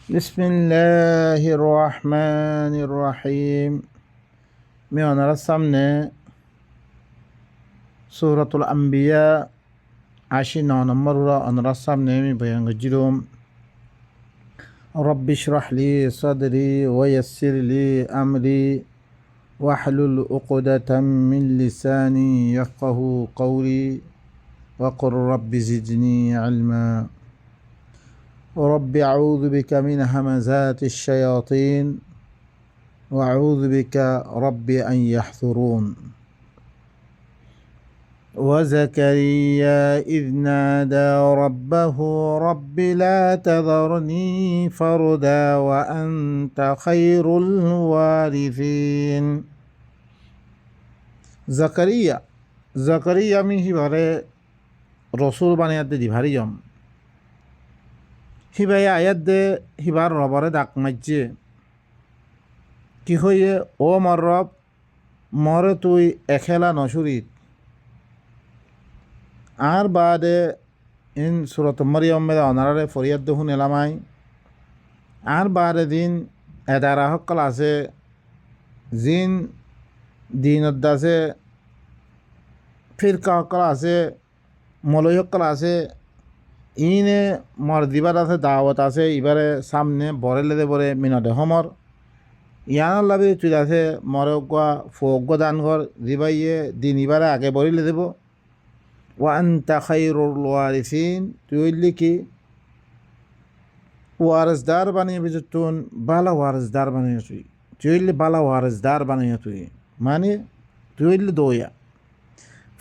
بسم الله الرحمن الرحيم. میان سامنے سورة الأنبياء 29 مرة أنا سامنے می بیان گجروم. رب اشرح لي صدري ويسر لي أمري واحلل عقدة من لساني يفقه قولي وقل رب زدني علما. رب أعوذ بك من همزات الشياطين وأعوذ بك رب أن يحضرون. وزكريا إذ نادى ربه رب لا تذرني فردا وأنت خير الوارثين. زكريا من هبارة رسول بني يد دي باريوم হিবাই আয়াত দে হিবার রবরে ডাক মাজ্জে কি হয়ে ও মর রব মরে তুই এখেলা নসুরিত আর বাদে ইন সুরত মরিয়ম মেদা অনারে ফরিয়াদ দেখুন এলামাই আর বাদে দিন এদারা হকল আছে জিন দিনত আছে ফিরকা হকল আছে মলয় হকল আছে ইনে মর দিবার আছে দাওয়াত আছে এবারে সামনে বরেলে দে বরে মিনটে সমর ইয়ান লাভে চুল আছে মরে গোয়া ফোক দান ঘর দিবাইয়ে দিন এবারে আগে বরিলে দেব ওয়ান্তা খাইরুল ওয়ারিসিন তুই হইলি কি ওয়ারসদার বানিয়ে বিজুন বালা ওয়ারসদার বানিয়ে তুই হইলি বালা ওয়ারসদার বানিয়ে তুই মানে তুই হইলি দোয়া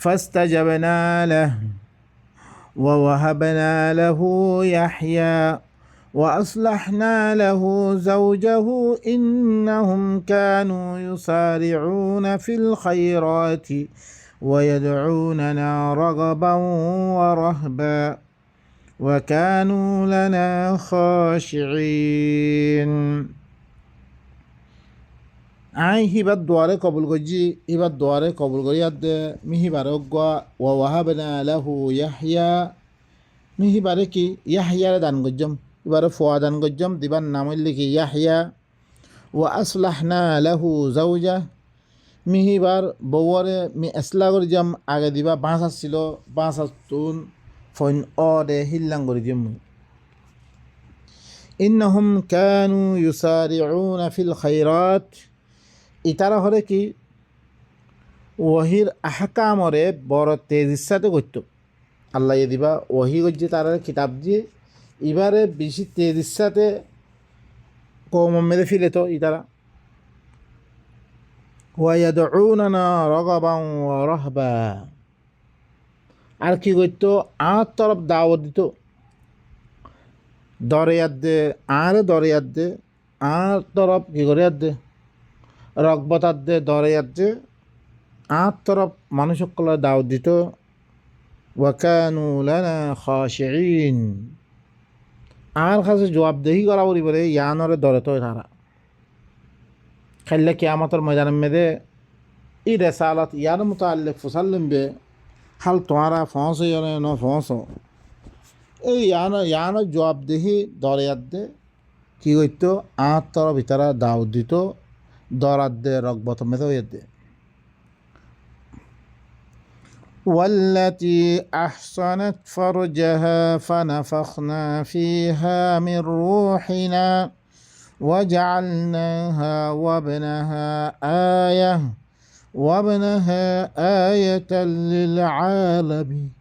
ফাস্তাজাবনা লাহু ووهبنا له يحيى وأصلحنا له زوجه إنهم كانوا يسارعون في الخيرات ويدعوننا رغبا ورهبا وكانوا لنا خاشعين. আই হিবার দোয়ারে কবুল গজি হিবার দোয়ারে কবুল করি আদে মিহিবারে গা ওয়া ওয়াহাবনা লাহু ইয়াহইয়া মিহিবারে কি ইয়াহইয়ারে দান গজ্জম এবারে ফোয়া দান গজ্জম দিবার নাম হইলে কি ইয়াহইয়া ওয়া আসলাহনা লাহু জাওজা মিহিবার বউরে মি আসলা করি যাম আগে দিবা বাঁশ আসছিল বাঁশ তুন ফইন অ দে হিল্লাং করি দিম ইন্নাহুম কানু ইউসারিউনা ফিল খায়রাত ইতারা হরে কি ওহির আহকামরে বড় তেজির সাথে করত আল্লাহ দিবা ওহি গজ্জে তারা কিতাব দিয়ে এবারে বেশি তেজির সাথে কম মেরে ফিরে তো ইতারা ওয়াইয়াদউনানা রাগাবান ওয়া রাহবা আর কি করত আর তরফ দাওয়াত দিত দরিয়াত দে আর দরিয়াত দে আর তরফ কি করে দে রকবতার দে দরিয়াত দে আর তরফ মানুষ সকল দাওয়াত দিত ওয়াকানু লানা খাশিঈন আর কাছে জবাবদেহি করা বলি বলে ইয়ানরে দরে তো তারা খাইলে কিয়ামতের ময়দানের মেদে ই রেসালাত ইয়ার মুতাআল্লিক ফুসাল্লিম বে হাল তোমারা ফস হইলে ন ফস এই ইয়ান জবাবদেহি দরিয়াত দে কি করত আর তরফ ভিতরা দাওয়াত দিত দরাত দে রকবত মেদে হয়ে দে والتي أحصنت فرجها فنفخنا فيها من روحنا وجعلناها وابنها آية للعالمين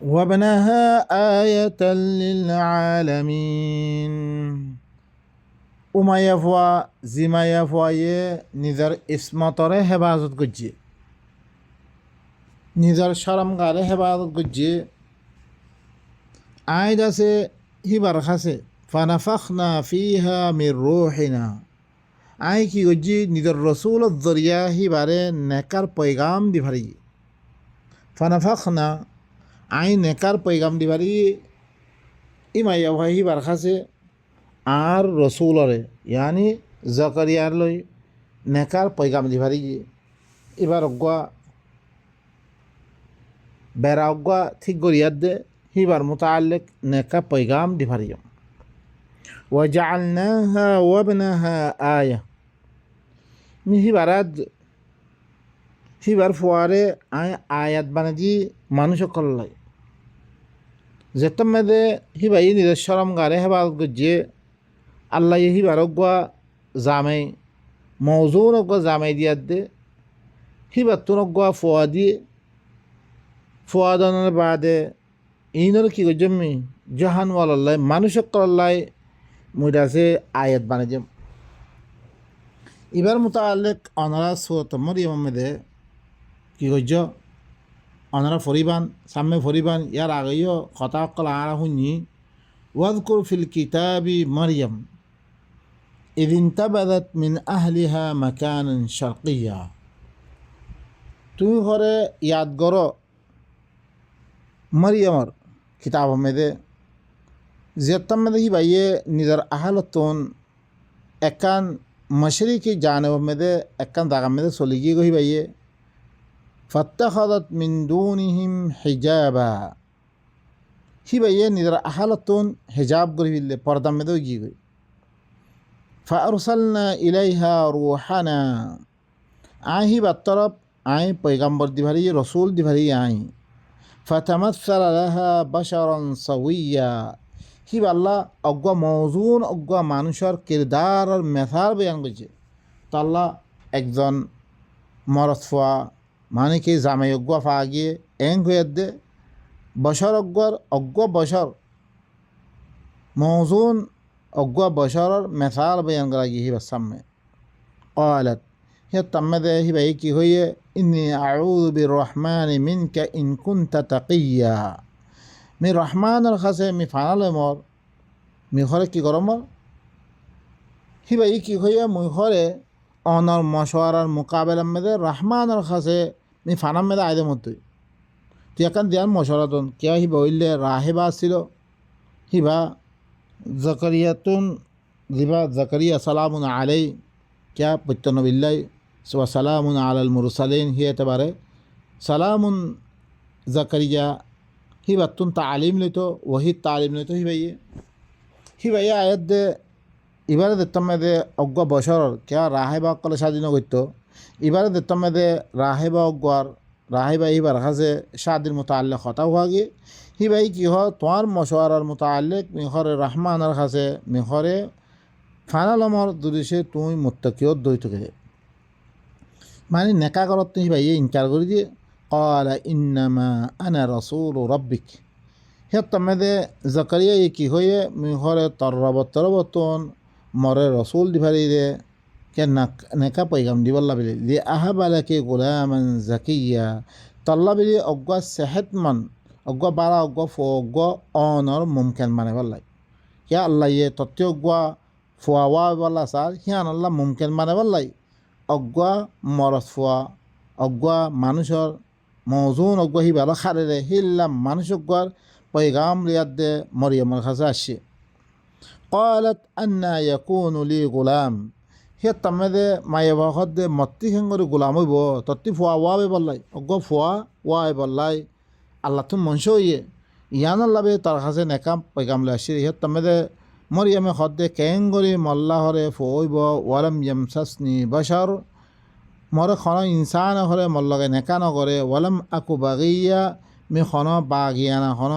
وابنها آية للعالمين. উমাইয়া ফুয়া জিমাইয়া ফুয়ায়ে নিজের ইসমতরে হেফাজত করছে নিজের শরমগারে হেফাজত করছে আইদ আছে হিবার খাসে ফানাফাখনা ফিহা মির রূহিনা আই কি করছি নিজের রসুলত জরিয়া হিবারে নেকার পয়গাম দিভারি ফানাফাখনা আই নেকার পয়গাম দিভারি ইমাইয়া ফুয়া হিবার খাসে আর রসুলরে ইয়ানি জকরিয়ার লই নেকার পয়গাম দিভারি এবার অজ্ঞা বেড়া অজ্ঞা ঠিক গরিয়ার দে হিবার মুতাআল্লিক নেকা পৈগাম দিভারিয়ম ওয়াজআলনাহা ওয়াবনাহা আয়া মি হিবার ফুয়ারে আয় আয়াত বানাজি মানুষ কল্লাই যেতম মেদে হিবাই নিদর্শরম গারে হেবাল গজিয়ে আল্লাহ হিবার অগ্বা জামাই মৌজুন অগ্বা জামাই দিয়ার দে হিবার তুন অগ্বা ফুয়া দিয়ে ফুয়া দানোর বাদে ইনর কি গজমি জাহান ওয়াল্লাহ মানুষ কল্লাই মুইরাসে আয়াত বানাজি ইবার মুতাআল্লিক অনারা সূরাত মরিয়ম মেদে কি গজ্য অনারা ফরিবান সামনে ফরিবান ইয়ার আগেও কথা কল আরা শুনি ওয়াজকুর ফিল কিতাবি মারিয়াম ইদ ইনতাবাযাত মিন আহলিহা মাকানান শারকিয়্যা তুমি ঘরে ইয়াদ করো মারিয়ামর কিতাব মেদে যেতাম মেদে হি বাইয়ে নিজের আহালতন একান মশরিকি জানেব মেদে একান দাগা মেদে চলি গিয়ে গহি বাইয়ে فاتخذت من دونهم حجابا হি বাইয়ে নিজের আহালতন হিজাব করি ফেললে পর্দা মেদেও গিয়ে গই فأرسلنا إليها روحنا আহি বাত্তরফ আই পৈগাম্বর দিভারি রসুল দিভারি আই فتمثل لها بشرا سويا হি আল্লাহ অজ্ঞা মৌজুন অজ্ঞা মানুষের কিরদার আর মেথার বয়ান করছে তো আল্লাহ একজন মরদ ফুয়া মানে কি জামাই অজ্ঞা ফা গিয়ে এং হয়ে দে বছর অজ্ঞ বছর মৌজুন অজ্ঞ বছরের মেথাল বয়ান করা গিয়ে হিবার সামনে قالت হে তাম্মেদে হি ভাই কি হইয়ে ইন্নি আউযু বিররহমানি মিনকা ইন কুনতা তাকিয়া মি রহমানের কাছে মি ফানালে মর মি ঘরে কি করম হি ভাই কি হইয়ে মুই ঘরে অনর মশওয়ারার মোকাবেলা মেদে রহমানের কাছে মি ফানাম মেদে আয়দে মতোই তুই একান দিয়ার মশওয়ারাতন কিয়া হিবা হইলে রাহেবা ছিল হিবা জাকারিয়াতুন দিবা জাকারিয়া সালামুন আলাই क्या पत्तनबिल्लाई सुबह सलामुन आलल मुरसलीन ही एतबारे सलामुन जकरिया ही बत्तुन तालीम ले तो वही तालीम ले तो ही भैया आयत दे इबारे देतम में दे अग्गा बशर क्या राहेबा कल शादी न गई तो इबारे देतम में दे राहेबा अग्गार राहेबा ही बरखा से शादी मुताल्लिक़ खता हुआ कि ही भाई की हो तुम्हार मशवरार मुताल्लिक़ मिखर रहमान रखा से मिखरे ফাইনাল আমার দুদেশে তুই মুত্তাকিও দই থেকে মানে নেকা করত তুই ভাই ইনকার করে দিয়ে ক্বালা ইন্নামা আনা রাসূলু রাব্বিক হে তমেদে জাকারিয়া কি হয়ে মিহরে তরবতন মরে রসুল দিভারি দে কে নেকা পয়গাম দিবল্লা বিলি দি আহাবালাকে গোলামান জাকিয়া তল্লা বিলি অজ্ঞা সেহেতমান অজ্ঞা বারা অজ্ঞা ফো অজ্ঞা অনর মুমকিন মানে বললাই কে আল্লাহ ইয়ে তত্ত্ব অজ্ঞা ফুয়া বলা স্যার হিয়ান আল্লাহ মুমকিন মানে বললাই অজ্ঞা মরত ফুয়া অজ্ঞা মানুষের মৌজুন অজ্ঞা হি ভালো খারে রে হিল্লাম মানুষ অজ্ঞার পৈগাম লিয়াদ দে মরিয়মের কাছে আসছে قالت أنا يكون لي غلام হে তামেদে মায়ে ভাষত দে মত্তি খেঙ্গরি গোলাম হইব তত্তি ফুয়া ওয়াবে বললাই অজ্ঞা ফুয়া ওয়াই বললাই আল্লাহ তুমি মনস হইয়ে ইয়ান আল্লাহ তার কাছে নেকাম পৈগাম লে আসছে হে তামেদে মরিয়মে খদ্দে কেঙ্গরি মল্লাহরে ফইব ওয়ালাম ইয়ামসাসনি বাশার মরে খন ইনসান হরে মল্লগে নেকা নকরে ওয়ালাম আকু বাগিয়া মি খন বাগিয়ানা খন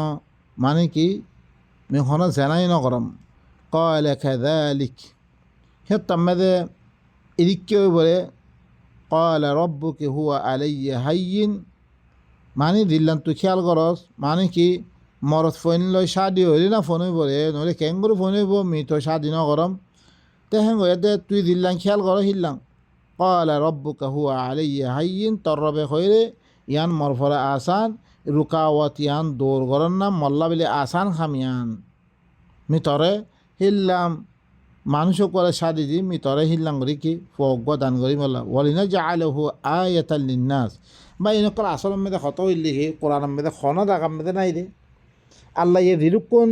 মানে কি মি খন জেনাই নকরম কয়লে খেদালিক হে তাম্মেদে ইদিকে বলে কয়লে রব্বুকি হুয়া আলাইয়া হাইয়িন মানে দিল্লান তুই খেয়াল করস মানে কি মরত ফোন লই শাদি হইলি না ফোন হইব রে নহলে কেঙ্গুরু ফোন হইব মি তো শাদি নকরম তে হেং দে তুই দিল্লাং খেয়াল কর হিল্লাং কয়লা রব্বুকা হুয়া আলাইয়া হাইয়িন তোর রবে হইরে ইয়ান মরফরে আসান রুকাওয়াত ইয়ান দৌড় গরন না মল্লা বিলে আসান খামিয়ান মি তরে হিল্লাম মানুষ করে শাদি দি মি তরে হিল্লাং করি কি ফজ্ঞ দান করি মল্লা ওয়ালিনা জাআলাহু আয়াতাল লিন্নাস বা ইনকল আসল মেদে কত হইলি হে কোরআন মেদে খন দাগাম মেদে নাই রে আল্লাহ ইয়ে দিলুকুন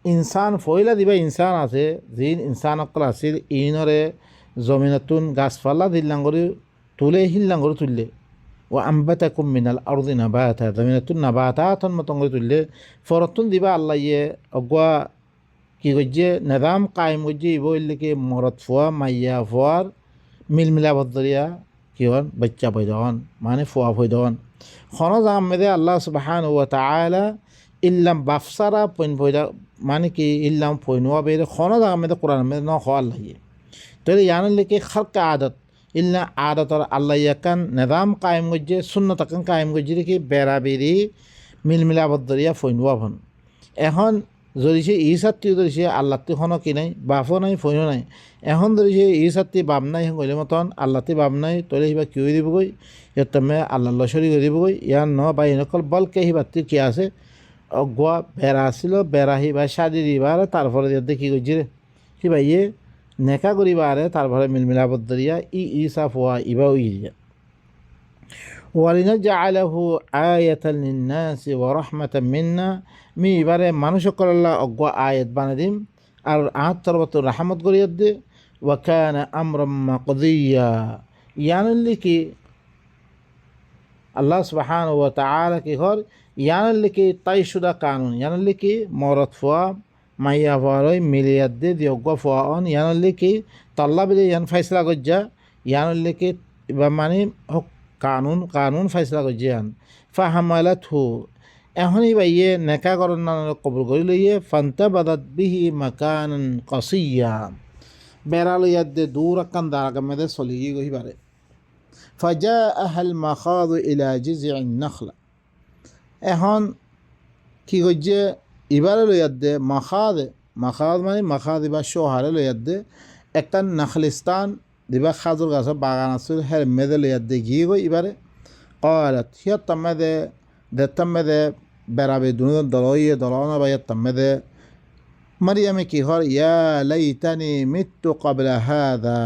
ইনসান ফইলা দিবা ইনসান আছে যিন ইনসান অকল আছিল ইনরে জমিনতুন গাছপালা দিল্লাং করে তুলে হিল্লাং করে তুললে ও আম্বাতাকুম মিনাল আরদি নাবাতা জমিনাতুন নাবাতাতন মতন করে তুললে ফরতুন দিবা আল্লাহ ইয়ে অগুয়া কি করছে নিজাম কায়েম করছে ইব কি মরত ফুয়া মাইয়া ফুয়ার মিলমিলাবত দরিয়া কি হন বাচ্চা পয়দা হন মানে ফুয়া পয়দা হন খনজ আহমেদে আল্লাহ সুবহানাহু ওয়া তাআলা ইল্লাম বাফসারা পইন পয়দা মানে কি ইল্লাম পইনুয়া বের খনজ আহমেদে কোরআন মে ন হওয়ার লাগে তাহলে ইয়ানের লিখে খালকা আদত ইল্লা আদতর আল্লাহ ইয়াকান নিজাম কায়েম করছে সুন্নত আকান কায়েম করছে দেখি বেড়াবেড়ি মিলমিলাবত দরিয়া পইনুয়া হন এখন যদি সে ই ছাত্রী যদি সে আল্লাহতে হনো কি নাই বাপও নাই ফইনও নাই এখন যদি সে ই ছাত্রী বাপ নাই কইলে মতন আল্লাহতে বাপ নাই তলে সিবা কি হয়ে দিবগৈ ইয়াত তুমি আল্লাহ লছরি করে দিবগৈ ইয়ার ন বা এনেকল বলকে সি বাতির কি আছে গোয়া বেড়া আসছিল বেড়া সিবা সাজি দিবারে তারপরে ইয়াতে কি করছি রে সিবা ইয়ে নেকা করিবারে তারপরে মিলমিলাবত দরিয়া ই সাফ হওয়া ইবা ই দিয়া ولنجعله آية للناس ورحمة منا মি এবারে মানুষ সকল্লা অজ্ঞ আয়াত বানাদিম আর আহাত তরবত রাহমত করিয়া দে ওয়াকানা আমরাম মাকদিয়া ইয়ানল্লি কি আল্লাহ সুবহানাহু ওয়া তাআলা কি ঘর ইয়ানল্লি কি তাই শুদা কানুন ইয়ানল্লি কি মরত ফুয়া মাইয়া ফুয়ারই মিলিয়াত দে দি অজ্ঞ ফুয়া অন ইয়ানল্লি কি তাল্লা বিলে ইয়ান ফাইসলা গজ্জা ইয়ানল্লি কি মানে কানুন কানুন ফাইসলা গজ্জা ইয়ান ফাহামালাতহু এখনই বাইয়ে নেকা করার কবুল করি লইয়ে ফান্তা বাদাত বিহি মাকান কসিয়া বেড়া লইয়া দে দূর আকান দাঁড়াকা মেদে চলি গই পারে ফাজা আহাল মাখাদ ইলা জিজি নখলা এখন কি করছে এবারে লইয়া দে মাখাদ মানে মাখাদ এবার শোহারে লইয়া দে একটা নখলিস্তান দিবা খাজুর গাছের বাগান আছিল হের মেদে লইয়া দে গিয়ে গই এবারে কলাত হিয়া তাম্মেদে দেতাম্মেদে বেড়াবে দুজন দলইয়ে দলনা বাইয়া তাম্মেদে মারিয়ামে কি হর ইয়া লাইতানি মৃত্যু কবলা হাদা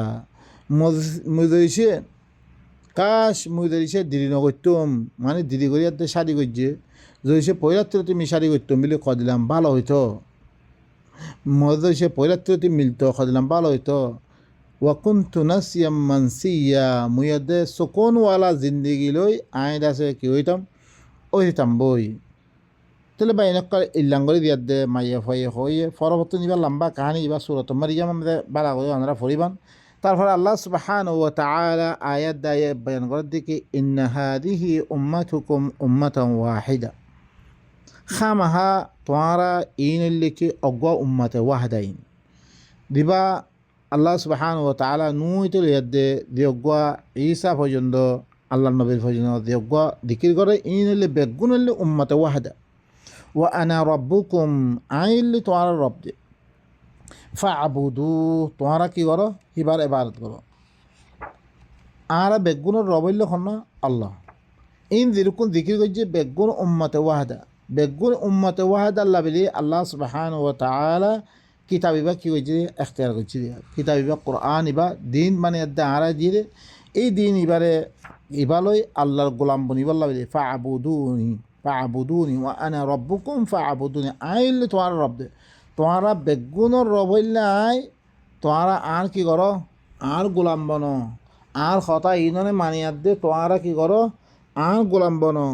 মুদরিসে কাশ মুদরিসে দেরি নগত্যম মানে দিদি করিয়াতে শাড়ি করছে যদি সে পৈরাত্রে তুমি শাড়ি করতাম বলে কদিলাম ভালো হইতো মদরিসে পৈরাত্রে তুমি মিলতো কদিলাম ভালো হইতো ওয়াকুন্তু নাসিয়াম মানসিয়া মুয়াদে সুকুনওয়ালা জিন্দিগি লই আইন আছে কি হইতাম ওই হইতাম বই তাহলে বা এনেক ইল্লাঙ্গরি দিয়া দে মাইয়া ফয়ে হয়ে পরবর্তী নিবার লম্বা কাহানি এবার সুরত মারিয়াম আমাদের বালা করে আমরা ফরিবান তারপরে আল্লাহ সুবহানাহু ওয়া তাআলা আয়াত দায়ে বয়ান করার দিকে ইন্না হাদিহি উম্মাতুকুম উম্মাতান ওয়াহিদা খামাহা তোমরা ইনলিকে অজ্ঞা উম্মাতে ওয়াহিদাইন দিবা আল্লাহ সুবহানাহু ওয়া তাআলা নুইতে লিয়াদে দিয়জ্ঞা ঈসা পর্যন্ত আল্লাহ নবীর পর্যন্ত দিয়জ্ঞা দিকির করে ইনলে বেগুনলে উম্মাতে ওয়াহিদা ওয়া আনা রব্বুকুম আইনলি তোমার রব দে ফাবুদু তোমরা কি করো হিবার ইবাদত করো আর বেগুনের রবইল খন আল্লাহ ইন যেরকম জিকির করছে বেগুন উম্মতে ওয়াহাদা বেগুন উম্মতে ওয়াহাদা আল্লাহ বলি আল্লাহ সুবহানাহু ওয়া তাআলা কিতাব ইবা কি হয়েছে এখতিয়ার করছে কিতাব ইবা কোরআন ইবা দিন মানে আরা দিয়ে এই দিন ইবারে ইবালই আল্লাহর গোলাম বনিব আল্লাহ বলি ফাবুদুনি ওয়া আনা রব্বুকুম ফাবুদুনি আইলে তোমার রব দে তোমরা বেগুনের রব হইলে আই তোমরা আর কি করো আর গোলাম বনো আর কথা ইননে মানিয়াত দে তোমরা কি করো আর গোলাম বনো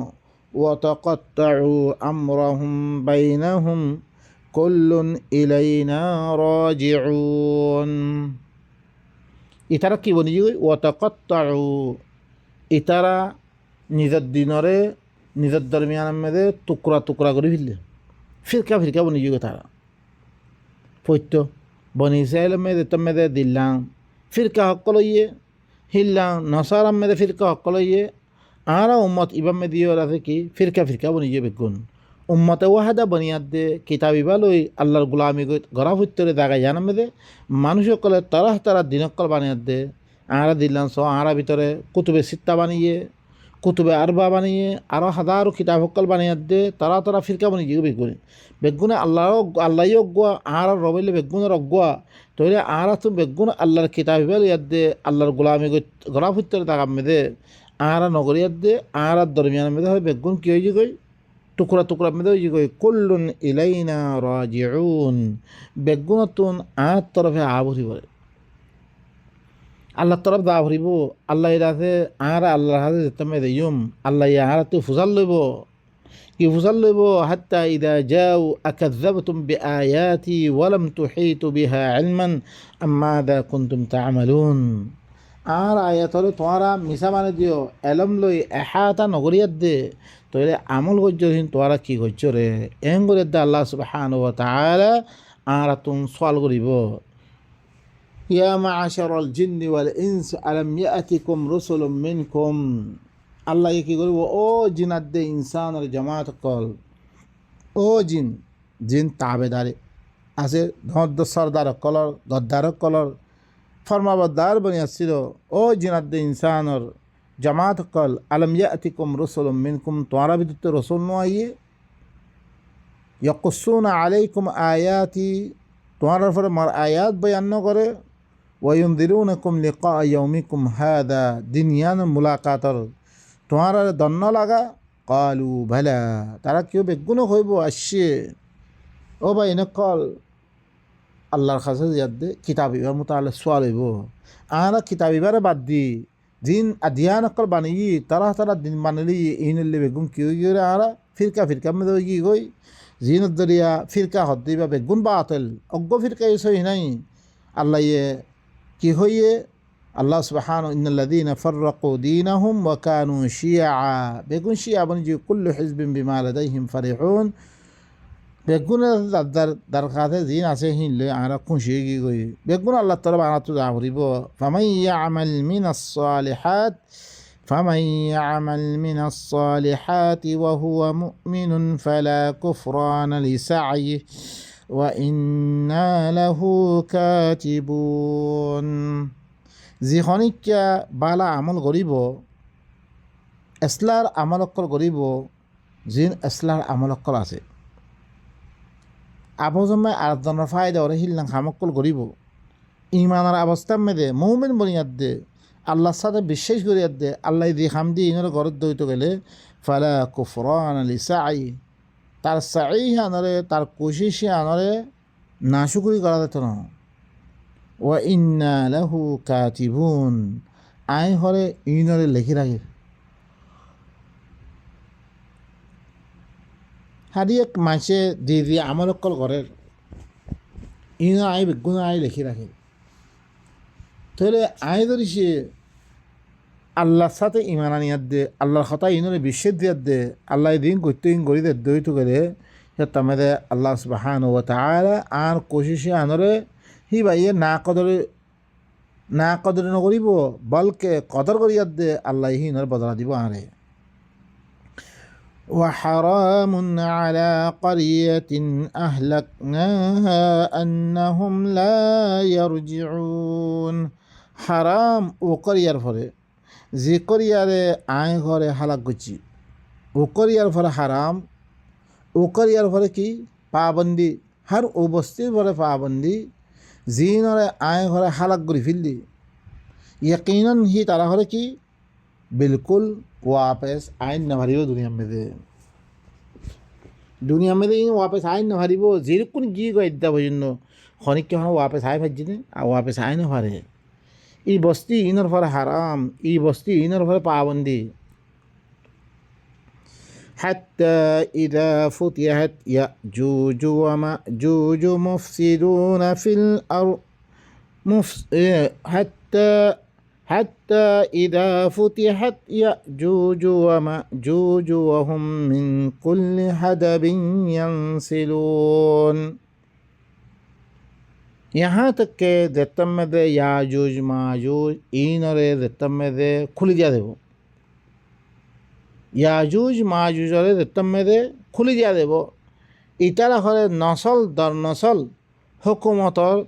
ওয়াতাকাত্তাউ আমরাহুম বাইনাহুম কুল্লুন ইলাইনা রাজিউন ইতারা কি বনি ওয়াতাকাত্তাউ ইতারা নিজের দিনরে নিজের দরমিয়ানের মধ্যে টুকরা টুকরা করে ফিরকা ফিরকা বনি তারা পৈত্য বনি ইসরায়েলের মেয়েদে দিল্লাম ফিরকা হকল ইয়ে হিল্লাম নসারাম মেয়েদে ফিরকা হকল ইয়ে আর উম্মত ইবাম মেদিও আছে কি ফিরকা ফিরকা বনি বেগুন উম্মতে ওয়াহাদা বনিয়াদ দে কিতাব ইবা লই আল্লাহর গোলামি গড়া ফুত্তরে জায়গায় জানাম মেদে মানুষ সকলে তারা দিনকল বানিয়াদ দে আরা দিল্লাম স আরা ভিতরে কুতুবে সিত্তা বানিয়ে কুতুবে আরবা বানিয়ে আরও হাজারো কিতাব সকল বানিয়াদ দে তারা ফিরকা বনি যাবে বেগুনে আল্লাহ অজ্ঞা আর রবাইলে বেগুনের অজ্ঞা তৈলে আর তো বেগুন আল্লাহর কিতাব ইবাল ইয়াদ দে আল্লাহর গোলামি গড়া ফুত্তরে তাকাম মেদে আর নগরিয়াদ দে আর দরমিয়ান মেদে হয় বেগুন কি হয়ে গই টুকরা টুকরা মেদে হয়ে গই কুল্লুন ইলাইনা রাজিউন বেগুনতুন আর তরফে আবরি বলে আল্লাহ তরফ দা ভরিব আল্লাহ রাতে আরা আল্লাহর হাতে যেতামে দেয়ুম আল্লাহ আরা তো ফুজাল লইব কি ফুজাল লইব হাত্তা ইদা যাও আকাযাবতুম বিআয়াতি ওয়ালাম তুহিতু বিহা ইলমান আম্মাযা কুনতুম তা'মালুন আর আয়াতরে তোমরা মিছা মানে দিও এলম লই এহাতা নগরিয়াত দে তইলে আমল গজ্জরিন তোমরা কি গজ্জ রে এং করে দা আল্লাহ সুবহানাহু ওয়া তাআলা আর তুম সওয়াল করিব ইয়া মা'আশারাল জিন্নি ওয়াল ইনস আলাম ইয়াতিকুম রুসুলুম মিনকুম আল্লাহ কি করিব ও জিনাত দে ইনসানের জামাত কল ও জিন জিন তাবেদারে আছে ধদ সরদার কলর গদ্দার কলর ফরমাবদার বনি আসছিল ও জিনাত দে ইনসানর জামাত কল আলম ইয়াতিকুম রুসুলুম মিনকুম তোমরা ভিতর তো রসুল নো আইয়ে ইয়াকুসুনা আলাইকুম আয়াতি তোমার উপরে মার আয়াত বয়ান করে ওয়ায়ুনদিরুনাকুম লিকা ইয়াউমিকুম হাদা দিনিয়ান মুলাকাতর তোমার দন্ন লাগা কালু ভালা তারা কেউ বেগুনো হইব আসছে ও ভাই এনে কল আল্লাহর কাছে ইয়াদে কিতাব ইবার মতো আল্লাহ সোয়াল হইব আরা কিতাব ইবারে বাদ দি দিন আদিয়ান অকল বানিয়ে তারা তারা দিন বানালি ইনলে বেগুন কি হয়ে আরা ফিরকা ফিরকা মধ্যে কি গই জিনত দরিয়া ফিরকা হদ্দি বা বেগুন বাতেল অজ্ঞ ফিরকা ইসই নাই আল্লাহ কি হইয়ে আল্লাহ সুবহানাহু ইন্নাল্লাযীনা ফাররাকু দীনাহুম ওয়া কানু শিয়া বেগুন শিয়া বনি কুল্লু হিজবিন বিমা লাদাইহিম ফারিহুন বেগুন দার কাছে জিন আছে হিনলে আরা খুশি গি গই বেগুন আল্লাহ তরফ আনা তো যাবরিব ফামাই ইয়ামাল মিনাস সালিহাত ফামাই ইয়ামাল মিনাস সালিহাতি ওয়া হুয়া মুমিনুন ফালা কুফরানা লিসাইহি ওয়া ইন্না লাহু কাতিবুন যিখনিকা বালা আমল করিব এসলার আমল অকল করিব জিন এসলার আমল অকল আছে আবজমে আরাধনার ফায়দা ওরে হিল্লাং খামক্কল করিব ইমানের অবস্থার মেদে মৌমিন বনিয়াদ দে আল্লাহর সাথে বিশ্বাস করিয়াদ দে আল্লাহ দিয়ে খাম দিয়ে ইনরে ঘরত দইতে গেলে ফালা কুফরান লিসাই তার সাই আনরে তার কোশিস আনরে নাশুকুরি করা যেত না ওয়া ইন্না লাহু কাতিবুন আই হরে ইনরে লেখি রাখি হারি এক মাসে দিয়ে দিয়ে আমল অকল করে ইন আই বেগুন আই লেখি রাখে তাহলে আই ধরি সে আল্লাহর সাথে ইমান আনিয়াত দে আল্লাহর কথা ইনরে বিশ্বের দিয়াত দে আল্লাহ দিন করতে ইন করি দে দইতো গেলে তামেদে আল্লাহ সুবহানাহু ওয়া তাআলা আর কোশিশে আনরে হি ভাইয়ে না কদরে নকরিব বলকে কদর করিয়াত দে আল্লাহ ইনরে বদলা দিব আরে وحرام على قرية أهلكناها أنهم لا يرجعون حرام وقريار فره زي قريار آئے غره حلق گچی وقريار فره حرام وقريار فره کی پابندی ہر اوبستی فره پابندی زینر آئے غره حلق گری فیلی یقیناً ہی طرح فره کی बिल्कुल वापस आइन न भरिब दुनिया में इन वापस आइन न भरिब जेरकुन गी गो इद्दा बजन्न खनिक के वापस आय भजिने आ वापस आय न भरे ई बस्ती इनर फर हराम ई बस्ती इनर फर पाबंदी حتى إذا فتحت يأجوج ومأجوج مفسدون في الأرض حتى إذا فتحت يأجوج ومأجوج وهم من كل حدب ينسلون यहाँ तक के दत्तम में दे याजूज माजूज इनरे दत्तम में दे खुल जा देवो याजूज माजूज रे दत्तम में दे खुल जा देवो इतारा हरे नसल दर नसल हुकुमतर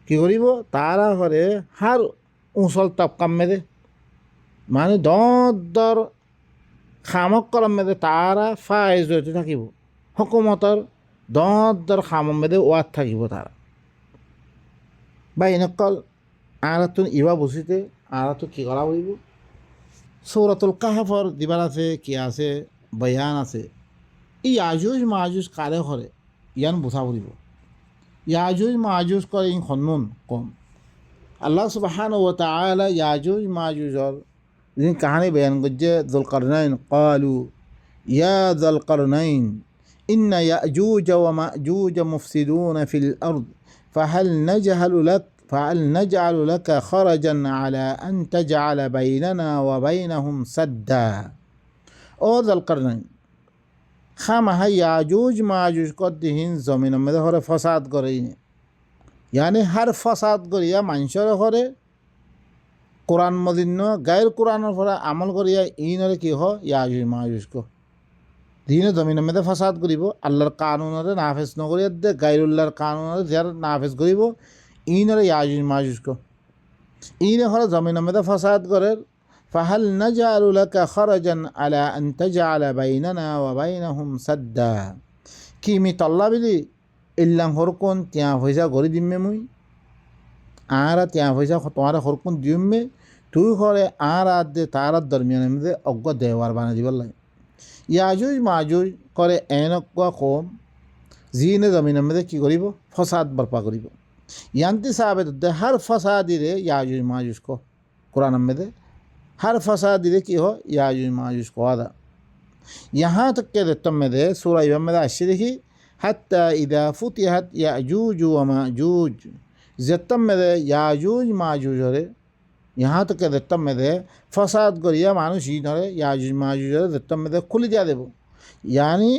কি করিব তারা হরে হার উঁচল তপকাম মেদে মানে দর খামক কলম মেদে তারা ফাইজ হইতে থাকিব হুকুমতর দর খামম মেদে ওয়াত থাকিব তারা বা এনেকল আরাতুন ইবা বসিতে আরাতু কি করা হইব সূরাতুল কাহফর দিবার আছে কি আছে বয়ান আছে এই আজুজ মাজুজ কারে হরে ইয়ান বুঝা পড়িব ইয়াজুজ মাজুজ করে ইন খন্নুন কম আল্লাহ সুবহানাহু ওয়া তাআলা ইয়াজুজ মাজুজর যিনি কাহানি বয়ান করছে যুলকারনাইন ক্বালু ইয়া যুলকারনাইন ইন্না ইয়াজুজ ওয়া মাজুজ মুফসিদুন ফিল আরদ فهل نجعل لك خرجا على أن تجعل بيننا وبينهم سدا ও যুলকারনাইন খামাহা ইয়াজুজ মাজুজ কদ্দিহীন জমিনের মধ্যে হরে ফসাদ করে यानी हर फसाद करिया मानसर घरे कुरान मदिन गायर कुरानर पर আমল करिया इनरे कि हो याजुज माजुज को दीन जमीन में फसाद करिब आल्लाहर कानूनरे नाफिज नकरिया दे गायरुल्लाहर कानूनरे जार नाफिज करिब इनरे याजुज माजुज को इन हर जमीन में फसाद करे फाहल नजालु लका खरजन अला अन तजअल बैनना व बैनहुम सद्दा कि मी तल्ला बिली इल्लां हरकुन त्या पैसा गरी दिम्मे मुई आरा त्या पैसा तुम्हारा हरकुन दिम्मे तुई हरे आरा दे तारा दरमियान में अग्ग देवार बाना दिबार लाई याजुज माजुज करे एनक्वा कौम जीने जमीन में कि करिब फसाद बर्पा करिब यान्ति साबित दे हर फसादी रे याजुज माजुज को कुरान में दे हर फसादी रे कि हो याजुज माजुज को आदा यहाँ तक के देतम में दे सूरह इब्राहिम में आशी देखी हत्ता इदा फुतिहत याजूज व माजूज जत्तम में दे याजूज माजूज रे यहाँ तक के जत्तम में दे फसाद करिया मानुष ही नरे याजूज माजूज रे जत्तम में दे खुल जा देबो यानी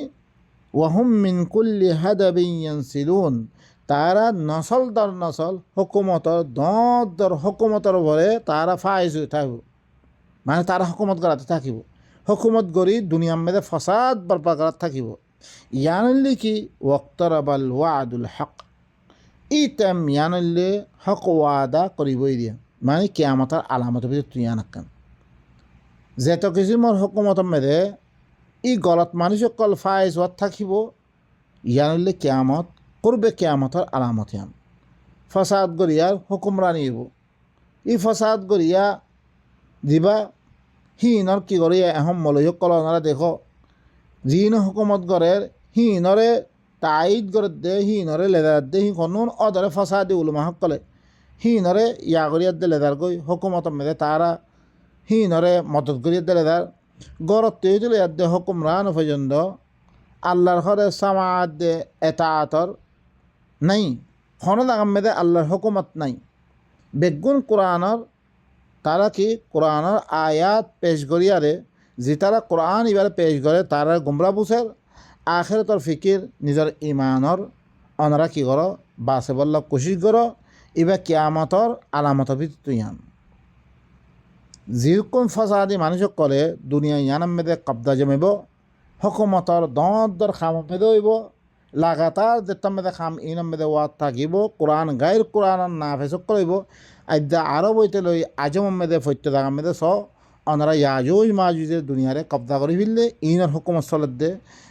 वहुम मिन कुल्ली हदबिन यंसिलून तारा नसल दर नसल हुकुमतर दर दर हुकुमतर भरे तारा फाइज थाकबो माने तारा हुकुमत कराते थाकिबो हुकुमत गरी दुनिया में दे फसाद बर्पा कराते थाकिबो यानल्ले कि वक्तरबल वादुल हक इतम यानल्ले हक वादा करिबई दिया माने कियामतर आलामत भी तुई आनक्कन जेत किसिमर हुकुमत में दे इ गलत मानुष कल फाइज वात थाकिबो यानल्ले कियामत कुर्बे कियामतर आलामत यान फसाद गरिया हुकुमरानी इबो इ फसाद गरिया दिबा हिनर कि गरिया अहम मलय कलनारा देखो जीन हुकूमत गरेर ही नरे ताइद कर दे ही नरे लेदार दे ही कानून अदरे फसादी उलमा हकले ही नरे या गरिया दे लेदार गई हुकूमत में दे तारा ही नरे मदद गरिया दे लेदार गरत तेज ले दे हुक्मरान फजंद अल्लाहर खरे समाद दे एताअतर नहीं खन दागम में दे अल्लाहर हुकूमत नहीं बेगुन कुरानर तारा की कुरानर आयात पेश गरिया रे जितारा कुरान इबार पेश करे तारा गुमरा बुसेर आखिरतर फिकिर निजर ईमानर अनरा कि करो बासे बल्ला कोशिश करो इबा कियामतर आलामत भी तुयान जिरकुम फसादी मानुष करे दुनिया यानम में दे कब्जा जमेब हुकूमतर दर खाम में देब लगातार देतम में दे खाम इनम में दे वात थाकिब कुरान गायर कुरान नाफेस करिब आद्दा आरो बइते लई आजम में दे फत्य दागाम में दे स अनरा याजूज माजूजेर दुनिया रे कब्जा कर फिरले इनर हुकूमत चलत दे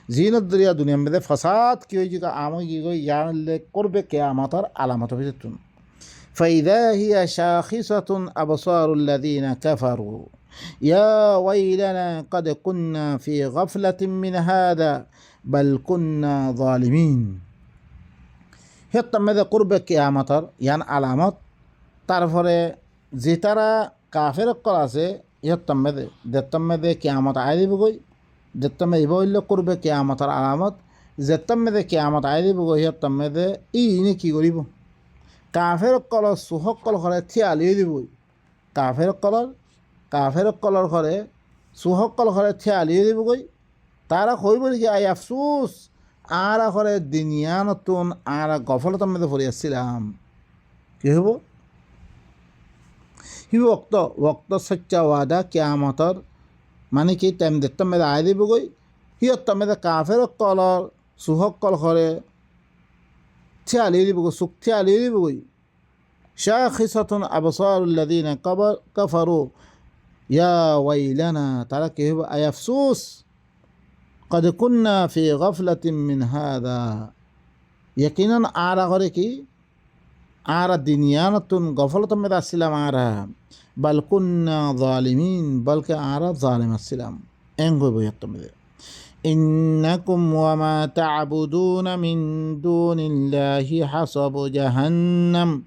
जीनत दरिया दुनिया में दे फसाद की होई जिका आम की गई यानले करबे कियामतर आलामत बितुन फइदा हिया शाखिसतुन अबसारुल्लज़ीना कफरू या वैलना कद कुन्ना फी गफलतिन मिन हादा बल कुन्ना ज़ालिमीन हेत्तम में दे करबे कियामतर यान आलामत तारपरे जितारा काफिर करासे यत्तम में दे कियामत आए दी गई जत्तम में इबोल्ले करबे कियामतर आलामत जत्तम में दे कियामत आए दी गई यत्तम में दे इने की करिब काफिर कलर सुहक कल घरे थियाली दी गई काफिर कलर घरे सुहक कल घरे थियाली दी गई तारा कइब कि आय अफसोस आरा घरे दुनिया नतुन आरा गफलतम में भरि आछिलाम कि हबो ही वक्त सच्चा वादा कियामतर माने कि टाइम देतम में आए दी गई ही में काफिर कलर सुहक कल घरे थियाली दी गई सुख थियाली दी गई शाखिसतुन अबसारुल्लज़ीना कफरू या वैलना तारा कि हबो आय अफसोस कद कुन्ना फी गफलतिन मिन हादा यकीनन आरा घरे कि आरा दुनिया तुन गफलत में आसिलाम आरा बल कुन्ना ज़ालिमीन बल्कि आरा ज़ालिम आसिलाम एंगो बयत्तम दे इन्नकुम वमा तअबुदून मिन दूनिल्लाहि हसबु जहन्नम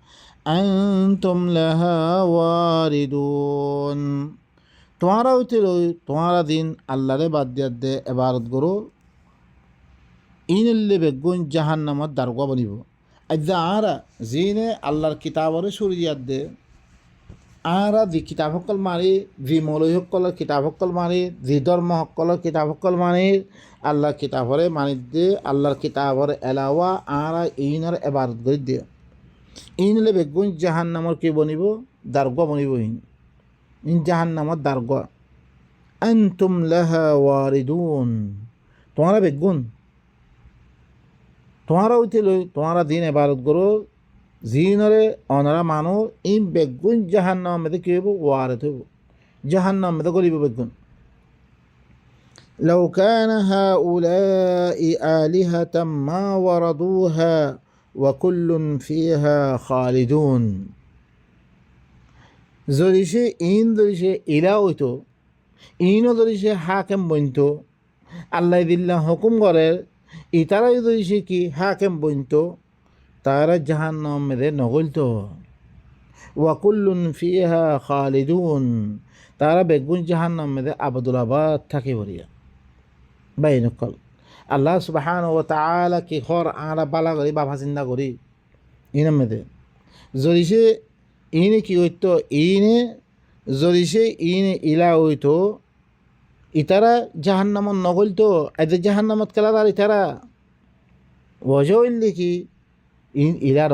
আনতুম লাহা ওয়ারিদুন। তোমারা হইতে লই তোমারা দিন আল্লাহরে বাদ দিয়া দে এবারত করো ইনল্লে বেগুন জাহান্নামত দারগা বনিব। আজ্জা আরা জিনে আল্লাহর কিতাবরে সুরিয়াত দে আরা যি কিতাব সকল মারি যি মৌলই সকলের কিতাব সকল মারি যি ধর্ম সকলের কিতাব সকল মারি আল্লাহর কিতাবরে মানি দে আল্লাহর কিতাবর এলাওয়া আরা ইনর এবারত করে দিয়ে ইনলে বেগুন জাহান্নামর কি বনিব দারগা বনিব ইন জাহান্নামত দারগা। আনতুম লাহা ওয়ারিদুন তোমারা বেগুন তোমারা হইতে লই তোমারা দিন এবারত করো জিনরে অনরা মানো ইন বেগুন জাহান্নাম মেদে কি হইব ওয়ারিদ হইব জাহান্নাম মেদে গলিব বেগুন। لو كان هؤلاء آلهة ما وردوها وكل فيها خالدون। যদি সে ইন যদি সে ইলা হইতো ইনও যদি সে হাকেম বইনত আল্লাহ দিল্লা হুকুম করে ইতারাই যদি সে কি হাকেম বইনত তারা জাহান্নাম মেদে নগলত। ওয়াকুল্লুন ফিহা খালিদুন তারা বেগুন জাহান্নাম মেদে আবদুলাবাদ থাকে বলিয়া বাইনকল। আল্লাহ সুবহানাহু ওয়া তাআলা কি খর আরা বালা করি বাবা চিন্তা করি ইনার মেদে যদি সে ইনে কি হইতো ইনে যদি সে ইনে ইলা হইতো ইতারা জাহান্নামত নগলতো এদের জাহান্নামত খেলা আর ইতারা ওয়াজহ হইলে কি ইন ইলার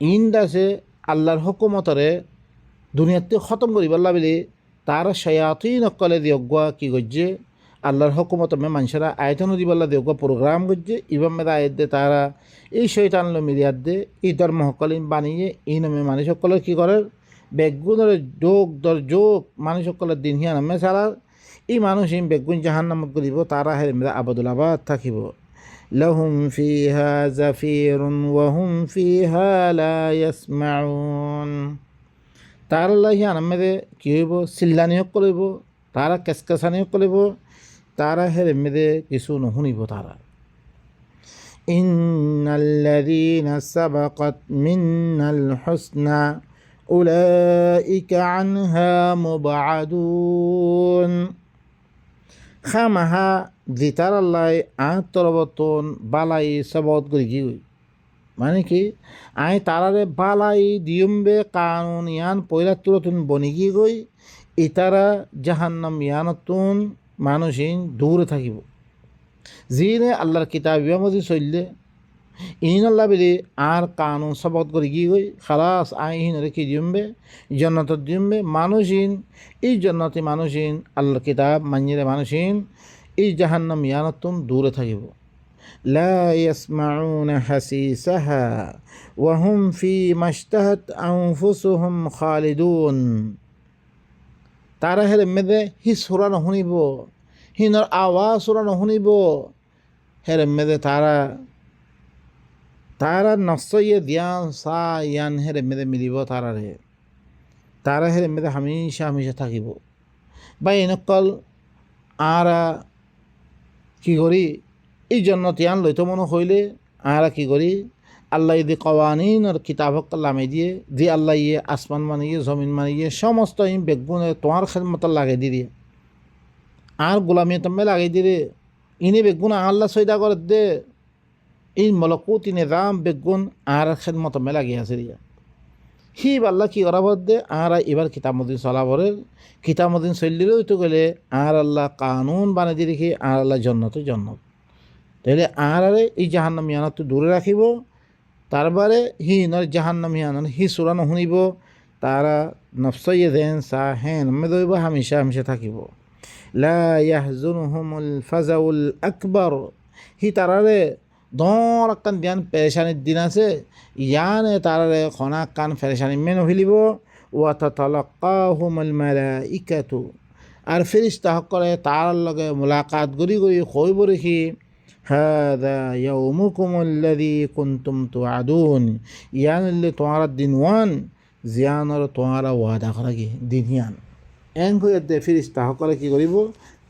ইন দাসে আল্লাহর হুকুমতরে দুনিয়াতে খতম করি বললা বলি তার শায়াতিন অকলে দিয়গুয়া কি করছে আল্লাহর হুকুমত মে মানুষেরা আয়তন দিবল্লা দিয়গুয়া প্রোগ্রাম করছে ইবাম মেদা আয়ের দে তারা এই শৈতানলো মিলিয়ার দে এই ধর্ম সকল বানিয়ে এই নামে মানুষ সকলের কী করে বেগুনের যোগ দর যোগ মানুষ সকলের দিন হিয়া নামে ছাড়ার এই মানুষ এই বেগুন জাহান্নামত করিব তারা হেরে মেদা আবদুল আবাদ থাকিব। لهم فيها زفير وهم فيها لا يسمعون তার হিয়া নামে কী হইব চিল্লানি করিব তারা কেসকেসানি করিব তারা হেরে মেদে কিছু নুশুনিব তারা। ইন্নাল্লাযীনা সাবাকাত মিন্নাল হুসনা উলাইকা আনহা মুবআদুন। খামাহা জিতার আল্লাহ তরবতন বালাই সবত করি কি মানে কি আই তারারে বালাই দিয়ম্বে কানুন ইয়ান পয়লা তুরতুন বনি গিয়ে গই ইতারা জাহান্নাম ইয়ানতুন মানুষিন দূরে থাকিব। জিনে আল্লাহর কিতাব মধ্যে চললে ইন আল্লাহ বেলি আর কানুন শপথ করে গিয়ে গই খালাস আইনরে কি দিয়ম্বে জন্নত দিয়ম্বে মানুষিন এই জন্নতি মানুষিন আল্লাহর কিতাব মানিয়ে মানুষিন এই জাহান্নাম ইয়ানতুন দূরে থাকিব। লা ইয়াসমাউনা হাসিসাহা ওয়া হুম ফি মাশতাহাত আনফুসুহুম খালিদুন। তারা হেরে মেদে হি সুরা নশুনিব হিনর আওয়াজ সুরা নশুনিব হেরে মেদে তারা নসইয়ে দিয়ান সা ইয়ান হেরে মেদে মিলিব তারা হেরে মেদে হামেশা হামেশা থাকিব। বা এনেকল আরা কি করি এই জন্য তিয়ান লইতো মনে হইলে আরা কি করি আল্লাহ দি কওয়ানিনর কিতাব লামে দিয়ে যে আল্লাহ ইয়ে আসমান মানিয়ে জমিন মানিয়ে সমস্ত ইম বেগুনে তোমার খেদমত লাগাই দিয়ে আর গোলামি তুমি লাগাই দিয়ে ইনি বেগুন আল্লাহ সৈদা করে দে এই মলকুতি নিজাম বেগুন আর খেদমত মে লাগিয়ে আছে দিয়া হি আল্লাহ কি করা দে আর এবার কিতাবুদ্দিন চলাবরের কিতাবুদ্দিন চললেও তো গেলে আর আল্লাহ কানুন বানিয়ে দিয়ে রেখে আর আল্লাহ জন্নত তাহলে আর এই জাহান্নাম ইয়ানত দূরে রাখিব তারপরে হি নর জাহান্নাম ইয়ান হি সুরানো শুনিব তারা নফসইয়ে দেন সা হেন মে দইব হামেশা হামেশা থাকিব। লা ইয়াহজুনুহুমুল ফাজাউল আকবার হি তারারে দর আকান দিয়ান পেরেশানির দিন আছে ইয়ানে তারারে খনা কান পেরেশানি মেন ফেলিব। ওয়া তাতালাক্কাহুমুল মালাইকাতু আর ফেরেশতা সকলে তার লগে মুলাকাত গরি কইব রেখি হাদা ইয়াউমুকুমুল্লাযী কুনতুম তুআদুন ইয়ানলে তোমারা দিনওয়ান জিয়ানর তোমারা ওয়াদা করা কি দিনিয়ান এন কইয়া দে ফেরেশতা সকলে কি করিব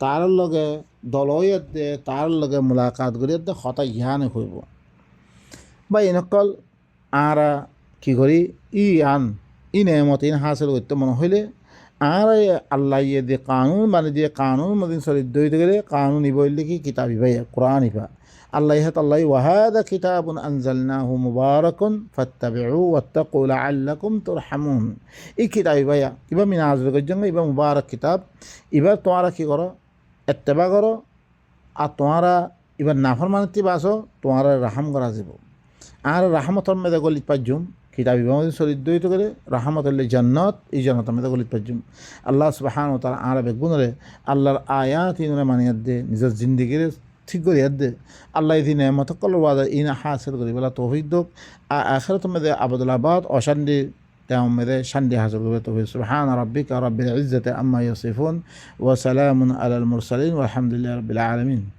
তার লগে দলয়ত দে তার লগে মুলাকাত করিয়া দে কথা জ্ঞান হইব। বা এনেকল আরা কি করি ই নেমত ইন হাসিল করতে মনে হইলে আর আল্লাহ ইয়ে দিয়ে কানুন মানে দিয়ে কানুন মদিন শরীর দইতে গেলে কানুন ইবইলে কি কিতাব ইবাইয়া কোরআন ইবা আল্লাহ হাত আল্লাহ ওয়াহাদা কিতাবুন আনজালনাহু মুবারাকুন ফাত্তাবিউ ওয়াত্তাকু লাআল্লাকুম তুরহামুন এই কিতাব ইবাইয়া ইবা মিনা আজর গজঙ্গ ইবা মুবারক কিতাব ইবা তোমরা কি করো ইত্তেবা করো আর তোমরা এবার নাফরমানিতে বাসো তোমরা রাহাম করা যাব আর রাহমতর মেদে গলিত পাইজুম কিতাব ইবামদিন শরীর দইত করে রাহমতুল্লাহ জান্নাত এই জান্নাতের মেদে গলিত পাইজুম আল্লাহ সুবহানাহু ওয়া তাআলা আর বেগুনরে আল্লাহর আয়াত ইনরে মানিয়াত দে নিজের জিন্দেগির ঠিক করিয়াত দে আল্লাহ ইদি নেমত কল ওয়াদা ইনা হাসিল করি বলা তৌফিক দোক আখিরাত মেদে আবদুল্লাবাদ অশান্তি তেও মেদে শান্তি হাসিল করবে তৌফিক সুবহান রাব্বিকা রাব্বিল ইজ্জাতি আম্মা ইয়াসিফুন ওয়া সালামুন আলাল মুরসালিন ওয়া আলহামদুলিল্লাহি রাব্বিল আলামিন।